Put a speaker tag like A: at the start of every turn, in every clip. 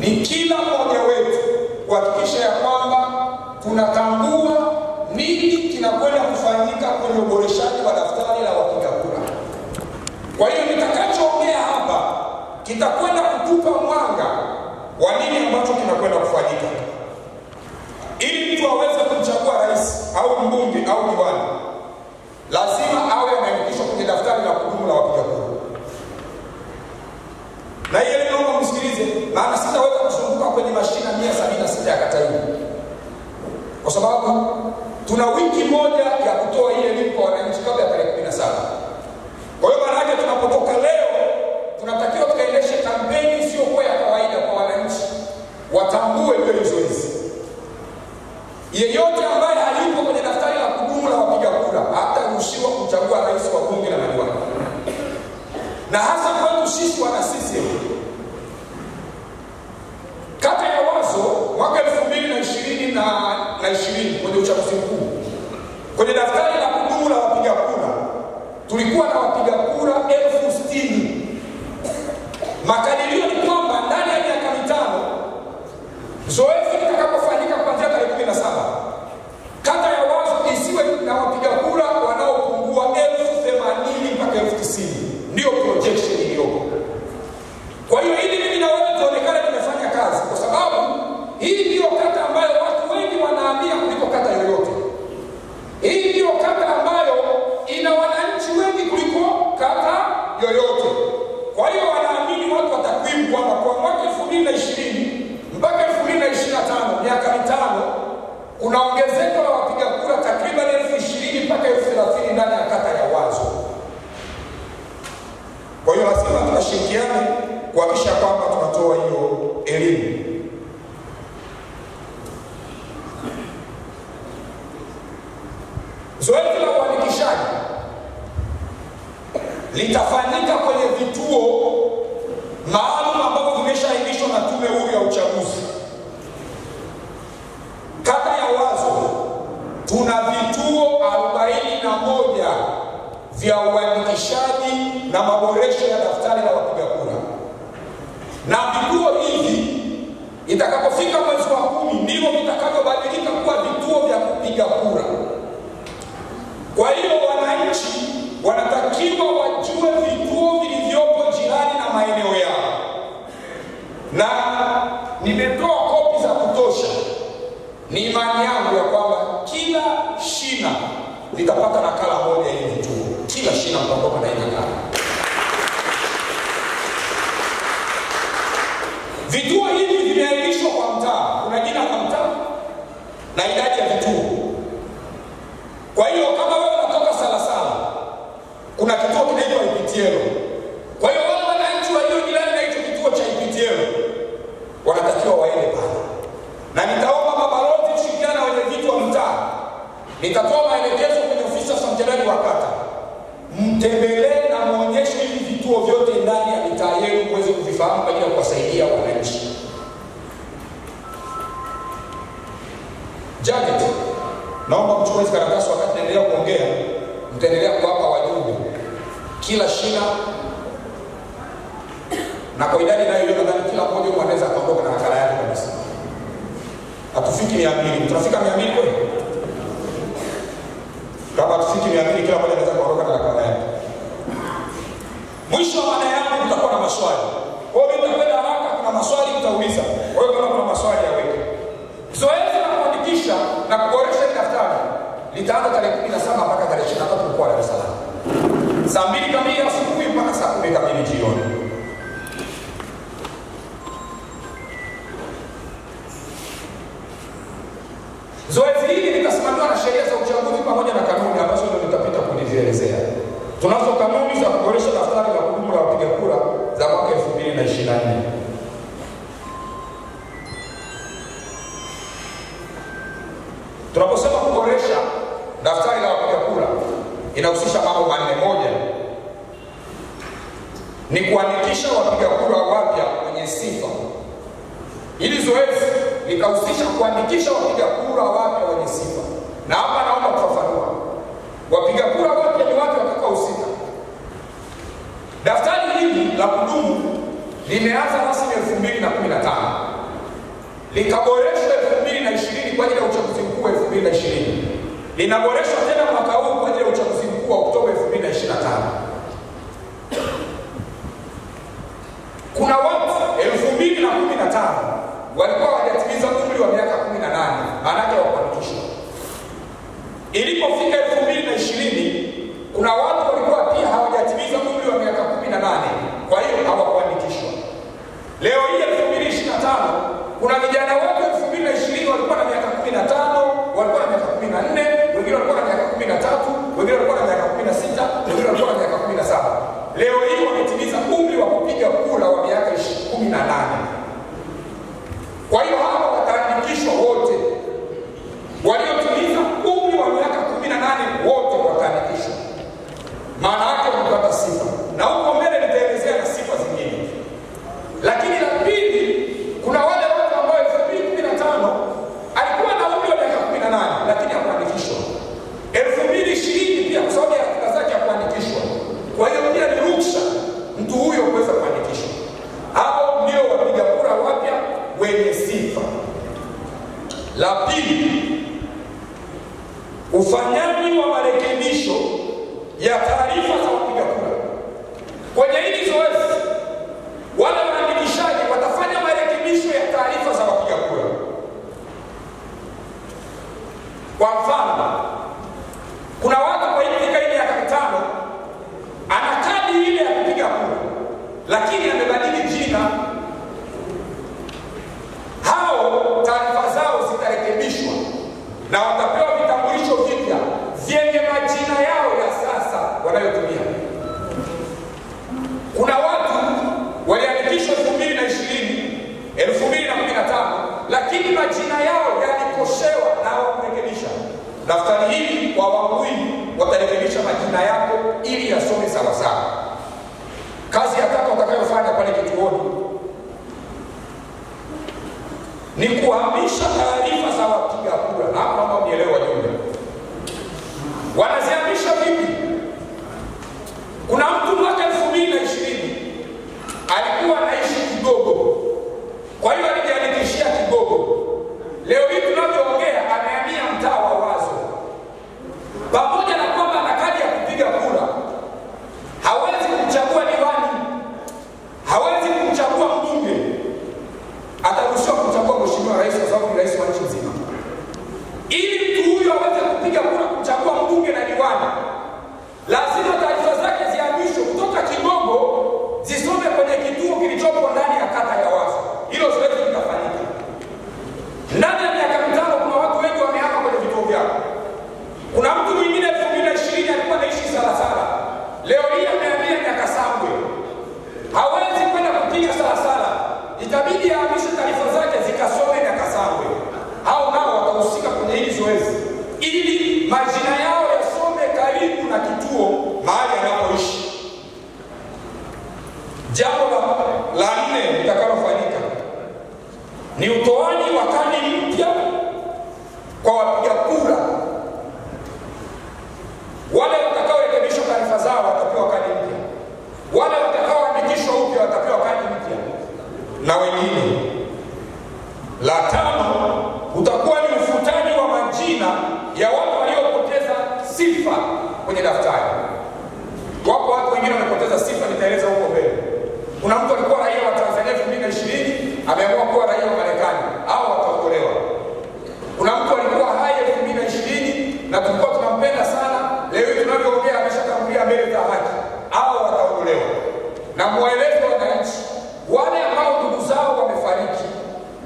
A: ni kila mmoja wetu kuhakikisha ya kwamba tunatambua nini kinakwenda kufanyika kwenye uboreshaji wa daftari la wapiga kura. Kwa hiyo nitakachoongea hapa kitakwenda kutupa mwanga wa nini ambacho kinakwenda kufanyika. Ili mtu aweze kumchagua rais au mbunge au diwani, lazima awe ameandikishwa kwenye daftari la kudumu la wapiga kura. Na hiyo naomba msikilize, maana sitaweza kuzunguka kwenye mashina 176 ya kata hii, kwa sababu tuna wiki moja ya kutoa ile elimu kwa wananchi kabla ya tarehe 17. Kwa hiyo maana yake tunapotoka leo tunatakiwa tukaendeshe kampeni sio kwa ya kawaida kwa wananchi watambue ile zoezi. Yeyote ambaye hayuko kwenye daftari la kudumu la wapiga kura hataruhusiwa kuchagua rais wa bunge na madiwani. Na hasa kwetu sisi wana CCM, kata ya Wazo mwaka 2020 kwenye uchaguzi mkuu, kwenye daftari la kudumu la wapiga kura tulikuwa na wapiga kura 60,000. Makadirio ni kwamba ndani ya miaka 5 zoezi litakapofanyika kuanzia tarehe 17, kata ya Wazo isiwe na wapiga kura wanaopungua 80,000 mpaka 90,000. Ndio projection iliyopo. Kwa hiyo ili mimi na wewe tuonekane tumefanya kazi, kwa sababu hii ndio kata ambayo watu wengi wanahamia kuliko kata yoyote. Hii ndio kata ambayo ina wananchi wengi kuliko kata yoyote. Kwa hiyo wanaamini watu wa takwimu kwamba kwa mwaka 2020 mpaka 2025, miaka 5, kuna ongezeko la wapiga kura takriban 20,000 mpaka 30,000 ndani ya kata ya Wazo. Kwa hiyo lazima tunashirikiane kuhakikisha kwamba tunatoa hiyo elimu. Zoezi la uandikishaji litafanyika kwenye vituo maalum ambavyo vimeshaainishwa na Tume Huru ya Uchaguzi. Kata ya Wazo tuna vituo 41 vya uandikishaji na maboresho ya daftari la wapiga kura. Na vituo hivi itakapofika mwezi wa 10 ndivyo vitakavyobadilika kuwa vituo vya kupiga kura. Kwa hiyo wananchi wanatakiwa wajue vituo vilivyopo jirani na maeneo yao. Na nimetoa kopi za kutosha. Ni imani yangu ya kwamba kila shina litapata nakala moja ya vituo. Kila shina mtakuwa na nakala. Vituo hivi vimeainishwa kwa mtaa. Kuna jina la mtaa na idadi ya vituo. Kwa hiyo kama wewe unatoka Salasala, kuna kituo kinaitwa IPTL. Kwa hiyo wale wananchi walio jirani na hicho kituo cha IPTL wanatakiwa waende pale. Na nitaomba mabalozi kushirikiana na wenye vitu wa mtaa. Nitatoa maelekezo kwenye ofisi ya mtendaji wa kata. Mtembelee na muonyeshe hivi vituo vyote ndani ya mitaa yenu muweze kuvifahamu kwa ajili ya kuwasaidia wananchi. Janet, naomba mchukue hizo karatasi wakati naendelea kuongea, mtaendelea kuwapa wajumbe kila shina. Na kwa idadi nayo nadhani kila mmoja anaweza kuondoka na nakala yake kabisa. Hatufiki 200. Tutafika 200 kweli? Kama tufiki 200 kila mmoja anaweza kuondoka na nakala yake. Mwisho wa mada yangu tutakuwa na maswali. Kwa hiyo nitakwenda haraka, kuna maswali mtauliza. Kwa hiyo kama kuna maswali yaweke. Zoezi la kuandikisha na kuboresha daftari litaanza tarehe 17 mpaka tarehe 23 mkoa wa Dar es Salaam. Saa 2 kamili asubuhi mpaka saa 10 kamili jioni. Zoezi hili litasimamiwa na sheria za uchaguzi pamoja na kanuni ambazo ndio nitapita kuzielezea. Tunazo kanuni za kuboresha daftari la kudumu la wapiga kura za mwaka 2024. Tunaposema kuboresha daftari la wapiga kura inahusisha mambo manne. Moja ni kuandikisha wapiga kura wapya wenye sifa. Hili zoezi likahusisha kuandikisha wapiga kura wapya wenye sifa. Na hapa naomba kufafanua. Wapiga kura wapya ni watu watakaohusika. Daftari hili la kudumu limeanza rasmi 2015. linaboreshwa tena mwaka huu kwa ajili ya uchaguzi mkuu wa Oktoba 2025. Kuna watu 2015 walikuwa hawajatimiza umri wa miaka 18, maana yake hawakuandikishwa. Ilipofika 2020 kuna watu walikuwa pia hawajatimiza umri wa miaka 18, kwa hiyo hawakuandikishwa. Leo hii 2025 kuna vijana watu 2020 walikuwa na miaka 15, walikuwa na miaka 14, wengine walikuwa na miaka 13, wengine walikuwa na miaka 16, wengine walikuwa na miaka 17. Leo hii wametimiza umri wa kupiga kura wa miaka 18. Kwa hiyo hawa wataandikishwa wote. Waliotimiza umri wa miaka 18 wote wataandikishwa. Maana yake wanapata sifa. Na huko mbele nitaelezea na sifa zingine. Lakini la pili, kuna wale watu ambao 2015 alikuwa na umri wa miaka 18 lakini hakuandikishwa. 2020 pia kwa sababu ya hakika zake hakuandikishwa. Kwa hiyo pia ni ruksa mtu huyo kuweza kuandikishwa. Hao ndio wapiga kura wapya wenye sifa. La pili, ufanyaji wa marekebisho ya taarifa za wapiga kura. Kwenye hili zoezi, wale waandikishaji watafanya marekebisho ya taarifa za wapiga kura. Kwa mfano, kuna watu kwa hii ile ya mitano ana kadi ile ya kupiga kura lakini amebadili jina. Hao taarifa zao zitarekebishwa na watapewa vitambulisho vipya vyenye majina yao ya sasa wanayotumia. Kuna watu waliandikishwa 2020, 2015 lakini majina yao yalikoshewa na hawakurekebisha. Daftari hili kwa Wangui watarekebisha majina yako ili yasome sawa sawa. Kazi ya tatu utakayofanya pale kituoni ni kuhamisha taarifa za wapiga kura. Na hapa naomba unielewe wajumbe. Wanazihamisha vipi? Kuna mtu mwaka 2020 alikuwa anaishi Kigogo. Kwa hiyo alijiandikishia Kigogo. Leo hii tunavyoongea amehamia mtaa wa Wazo. Pamoja na kwamba ana kadi ya kupiga kura, hawezi kuchagua diwani, hawezi kumchagua mbunge. Ataruhusiwa kumchagua mheshimiwa rais kwa sababu ni rais wa nchi nzima. Ili mtu huyo aweze kupiga kura kumchagua mbunge na diwani, lazima taarifa zake zihamishwe kutoka Kigogo zisome kwenye kituo kilichopo ndani ya kata ya Wazo. Hilo zoezi litafanyika. Ndani ya miaka mitano kuna watu wengi wamehama kwenye vituo vyao. Kuna mtu mwingine 2020 alikuwa anaishi Salasala. Leo hii amehamia Nyakasangwe. Hawezi kwenda kupiga Salasala. Itabidi ahamishe taarifa zake zikasome Nyakasangwe. Hao nao watahusika kwenye hili zoezi ili majina yao yasome karibu na kituo mahali anapoishi. Jambo la nne litakalofanyika ni utoaji wa kadi mpya kwa wapiga kura. Wale watakaorekebisha taarifa zao watapewa kadi mpya. Wale watakaoandikishwa upya watapewa kadi mpya na wengine. La tano, utakuwa ni ufutaji wa majina ya watu waliopoteza sifa kwenye daftari. Wako watu wengine wamepoteza sifa, nitaeleza huko mbele. Kuna mtu alikuwa raia wa Tanzania 2020 ameamua kuwa raia wa Marekani, hao wataondolewa. Kuna mtu alikuwa hai 2020 na tulikuwa tunampenda sana, leo hii tunavyoongea ameshatangulia mbele za haki, hao wataondolewa. Na mueleze wananchi wale ambao ndugu zao wamefariki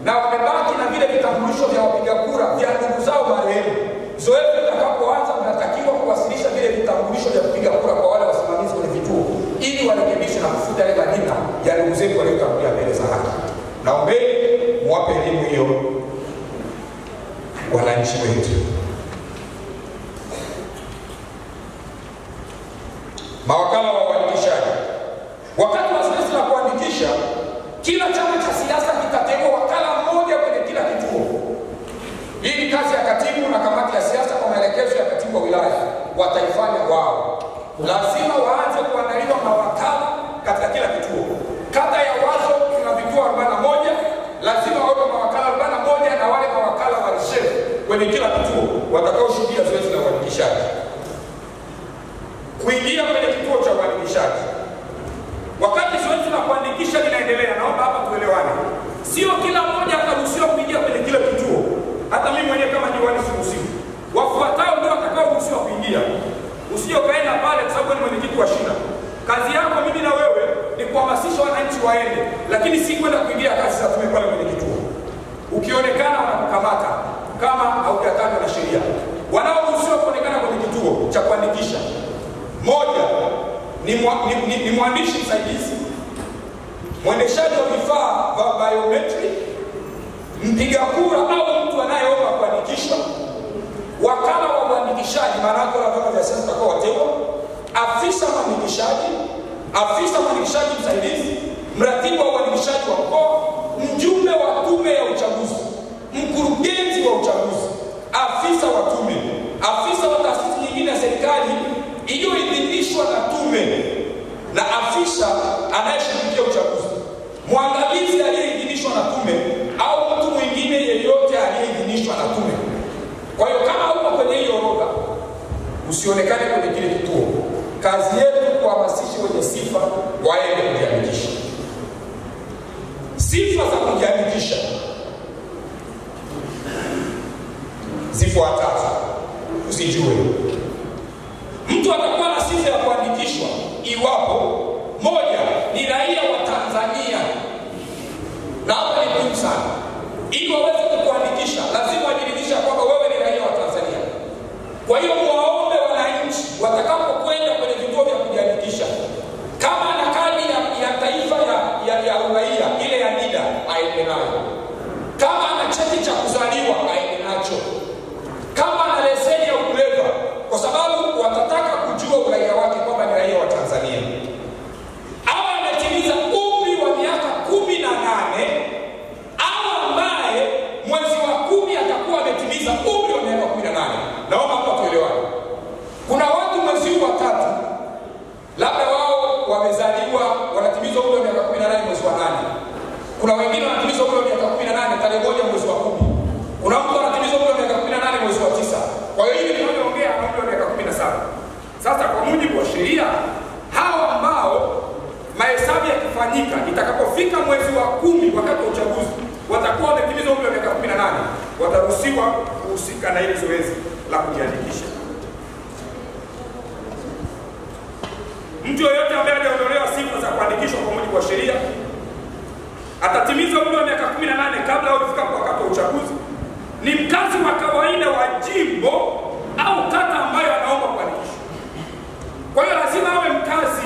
A: na wamebaki na vile vitambulisho vya wapiga kura vya ndugu zao marehemu, zoezi litakapoanza mnatakiwa kuwasilisha vile vitambulisho vya kupiga kura kwa wale wasimamizi kwenye vituo ili warekebishe na kufuta yale majina ya ndugu zetu waliotangulia mbele za haki. Naombeni muwape elimu hiyo wananchi wetu. Mawakala wa uandikishaji. Wakati wa zoezi la kuandikisha, kila chama cha siasa kitateua wakala mmoja kwenye kila kituo. Hii ni kazi ya katibu na kamati ya siasa kwa maelekezo ya katibu wa wilaya wataifanya wao. Lazima waanze kuandaliwa mawakala katika kila kituo. Kata ya Wazo tuna vituo 41, lazima wawe mawakala 41 na wale mawakala wa reserve kwenye kila kituo. kuingia kwenye kituo cha uandikishaji. Wakati zoezi la kuandikisha linaendelea, naomba hapa tuelewane. Sio kila mmoja ataruhusiwa kuingia kwenye kile kituo. Hata mimi mwenyewe kama diwani siruhusiwi. Wafuatao ndio watakaoruhusiwa kuingia. Usije kaenda pale kwa sababu ni mwenyekiti wa shina. Kazi yako mimi na wewe ni kuhamasisha wananchi waende, lakini si kwenda kuingia kazi za tume pale kwenye kituo. Ukionekana wanakukamata kama haujakatwa na sheria. Wanaoruhusiwa kuonekana kwenye kituo cha kuandikisha, moja ni mwandishi msaidizi, mwendeshaji wa vifaa vya biometric, mpiga kura au mtu anayeomba kuandikishwa, wakala wa uandikishaji, maana yake na vyama vya siasa kwa watewa, afisa mwandikishaji, afisa mwandikishaji msaidizi, mratibu wa uandikishaji wa mkoa, mjumbe wa tume ya uchaguzi, mkurugenzi wa uchaguzi, afisa wa tume, afisa wa taasisi nyingine ya serikali iliyoidhinishwa na tume, na afisa anayeshughulikia uchaguzi, mwangalizi aliyeidhinishwa na tume au mtu mwingine yeyote aliyeidhinishwa na tume. Kwa hiyo kama uko kwenye hiyo orodha, usionekane kwenye kile kituo. Kazi yetu kuhamasisha wenye sifa waende kujiandikisha. Sifa za kujiandikisha zifuatazo, usijue. Mtu atakuwa na sifa ya kuandikishwa iwapo moja ni raia wa Tanzania, na hapa ni muhimu sana. Ili waweze kukuandikisha lazima wajiridhishe kwamba wewe ni raia wa Tanzania. Kwa hiyo muwaombe wananchi watakapokwenda kwenye vituo vya kujiandikisha, kama ana kadi ya taifa ya uraia ile ya NIDA aende nayo, kama ana cheti cha kuzaliwa aende nacho, kama ana leseni ya udereva, kwa sababu watataka kujua uraia wake kwamba ni raia wa Tanzania. Au ametimiza umri wa miaka 18 au ambaye mwezi wa 10 atakuwa ametimiza umri wa miaka 18. Naomba hapa tuelewane. Kuna watu mwezi wa 3 labda wao wamezaliwa wanatimiza umri wa miaka 18 mwezi wa 8. Kuna wengine wanatimiza umri wa miaka 18 tarehe 1 mwezi wa 10. Kuna mtu anatimiza umri wa miaka 18 mwezi wa 9. Kwa hiyo hivi tunaongea umri wa miaka 17. Sasa kwa mujibu wa sheria, hao ambao mahesabu yakifanyika itakapofika mwezi wa 10 wakati wa uchaguzi watakuwa wametimiza umri wa miaka 18, wataruhusiwa kuhusika na ile zoezi la kujiandikisha. Mtu yoyote ambaye aliondolewa sifa za kuandikishwa kwa mujibu wa sheria atatimiza umri wa miaka 18 kabla au kufika wakati wa uchaguzi, ni mkazi wa kawaida wa jimbo au kata ambayo anaomba kuandikishwa. Kwa hiyo lazima awe mkazi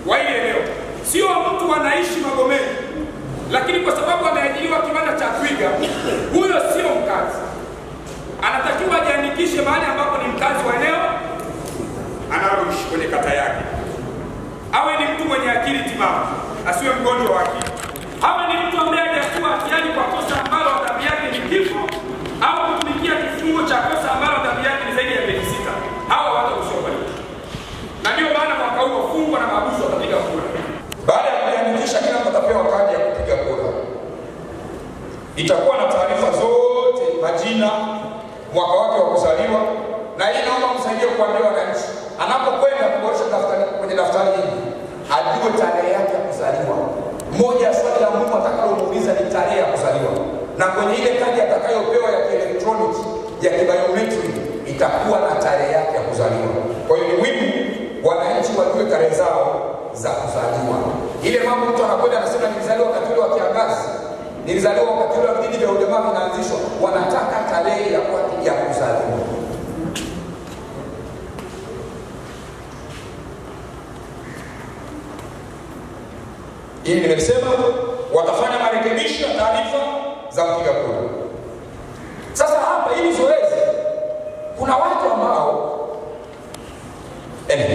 A: wa ile eneo, sio mtu anaishi Magomeni lakini kwa sababu ameajiriwa kiwanda cha Twiga, huyo sio mkazi. Anatakiwa ajiandikishe mahali ambapo ni mkazi wa eneo analoishi kwenye kata yake. Awe ni mtu mwenye akili timamu, asiwe mgonjwa wa akili. Awe ni mtu ambaye hajakuwa hatiani kwa kosa ambalo adhabu yake ni kifo au kutumikia kifungo cha kosa ambalo adhabu yake ni zaidi ya miezi 6. Hawa wataruhusiwa kuandikishwa. Na ndio maana mwaka huu wafungwa na mahabusu watapiga kura. Baada ya kujiandikisha, kila mtu atapewa kadi ya kupiga kura. Itakuwa na taarifa zote, majina, mwaka wake wa kuzaliwa, na hii naomba msaidie kuambia wananchi anapokwenda kuboresha daftari kwenye daftari hili ajue tarehe yake ya kuzaliwa. Moja ya swali la muhimu atakalomuuliza ni tarehe ya kuzaliwa, na kwenye ile kadi atakayopewa ya kielektroniki ya kibiometri itakuwa na tarehe yake ya kuzaliwa. Kwa hiyo ni muhimu wananchi wajue tarehe zao za kuzaliwa. Ile mambo mtu anakwenda anasema nilizaliwa wakati ule wa kiangazi, nilizaliwa wakati ule wa vijiji vya ujamaa vinaanzishwa, wanataka tarehe ya kuzaliwa. Hili nimesema watafanya marekebisho ya taarifa za mpiga kura. Sasa hapa hili zoezi kuna watu ambao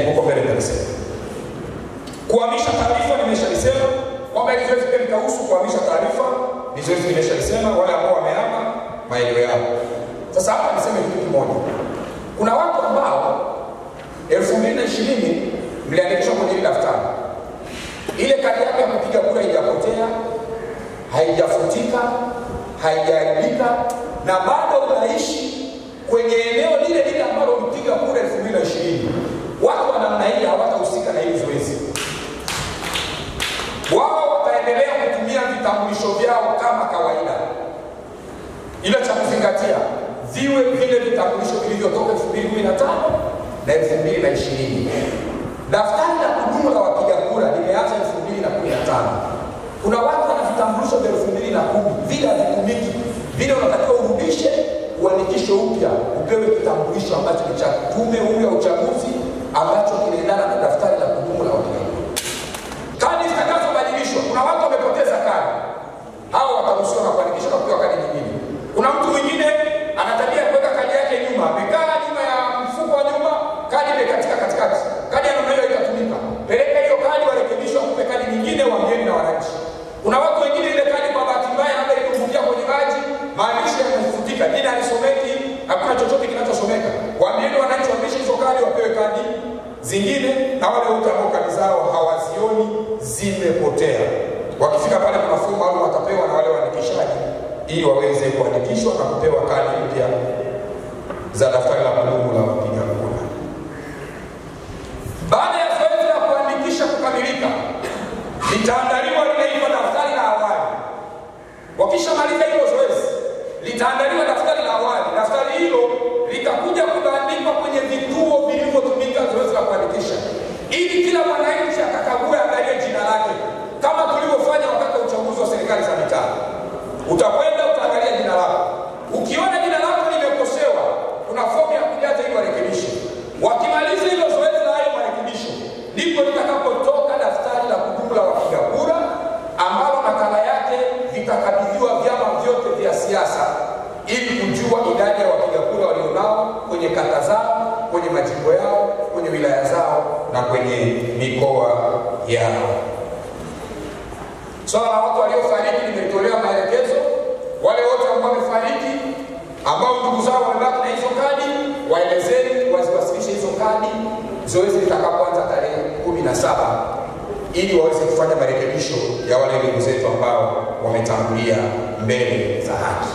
A: huko mbele nimesema kuhamisha taarifa, nimeshalisema kwamba hili zoezi pia litahusu kuhamisha taarifa, ni zoezi nimeshalisema wale ambao wamehama maeneo yao. Sasa hapa niseme kitu kimoja. Kuna watu ambao 2020 mliandikishwa kwenye daftari. Ile kadi yako ya kupiga kura haijapotea, haijafutika, haijaharibika, na bado unaishi kwenye eneo lile lile ambalo ulipiga kura 2020. Watu wa namna hii kama kawaida, ila cha kuzingatia viwe vile vitambulisho vilivyotoka 2015 na 2020. Daftari la kudumu la wapiga kura limeanza 2015. Kuna watu wana vitambulisho vya 2010 vile havitumiki, vile unatakiwa urudishe uandikisho upya upewe kitambulisho ambacho ni cha tume huru ya uchaguzi ambacho kinaendana na daftari la kudumu la wapiga kura. Kadi zitakazobadilishwa, kuna watu wamepoteza kadi, hao wataruhusiwa na kuandikisha na kupewa kadi nyingine. Kuna mtu mwingine ana tabia kuweka kadi yake nyuma, amekaa nyuma ya mfuko wa nyuma, kadi imekatika katikati, kadi ya namna hiyo itatumika. Peleka hiyo kadi warekebishwe, kupe kadi nyingine, waambieni na wananchi. Kuna watu wengine ile kadi kwa bahati mbaya labda ilitumbukia kwenye maji, maandishi yamefutika, jina halisomeki, hakuna chochote kinachosomeka. Waambieni wananchi wamishe hizo kadi, wapewe kadi zingine, na wale wote ambao kadi zao hawazioni zimepotea, wakifika pale kuna fomu maalum watapewa na wale waandikishaji ili waweze kuandikishwa na kupewa kadi mpya za daftari la kudumu la wapiga kura. Baada ya zoezi la kuandikisha kukamilika, litaandaliwa linaitwa daftari la awali. Wakishamaliza hilo zoezi, litaandaliwa daftari la awali. Daftari hilo litakuja kubandikwa kwenye vituo vilivyotumika zoezi la kuandikisha, ili kila mwananchi akakague, angalie jina lake, kama tulivyofanya wakati wa uchaguzi wa serikali za mitaa. Utakwenda utaangalia jina lako, ukiona jina lako limekosewa, kuna fomu ya kujaza ili warekebishe. Wakimaliza hilo zoezi la hayo marekebisho, ndipo litakapotoka daftari la kudumu la wapiga kura, ambalo nakala yake vitakabidhiwa vyama vyote vya siasa ili kujua idadi ya wapiga kura walionao kwenye kata zao, kwenye majimbo yao, kwenye wilaya zao na kwenye mikoa yao. Swala la watu waliofariki limetolewa maelekezo. Wale wote ambao wamefariki, ambao ndugu zao wamebaki na hizo kadi, waelezeni waziwasilishe hizo kadi zoezi litakapoanza tarehe 17, ili waweze kufanya marekebisho ya wale ndugu zetu ambao wametangulia mbele za haki.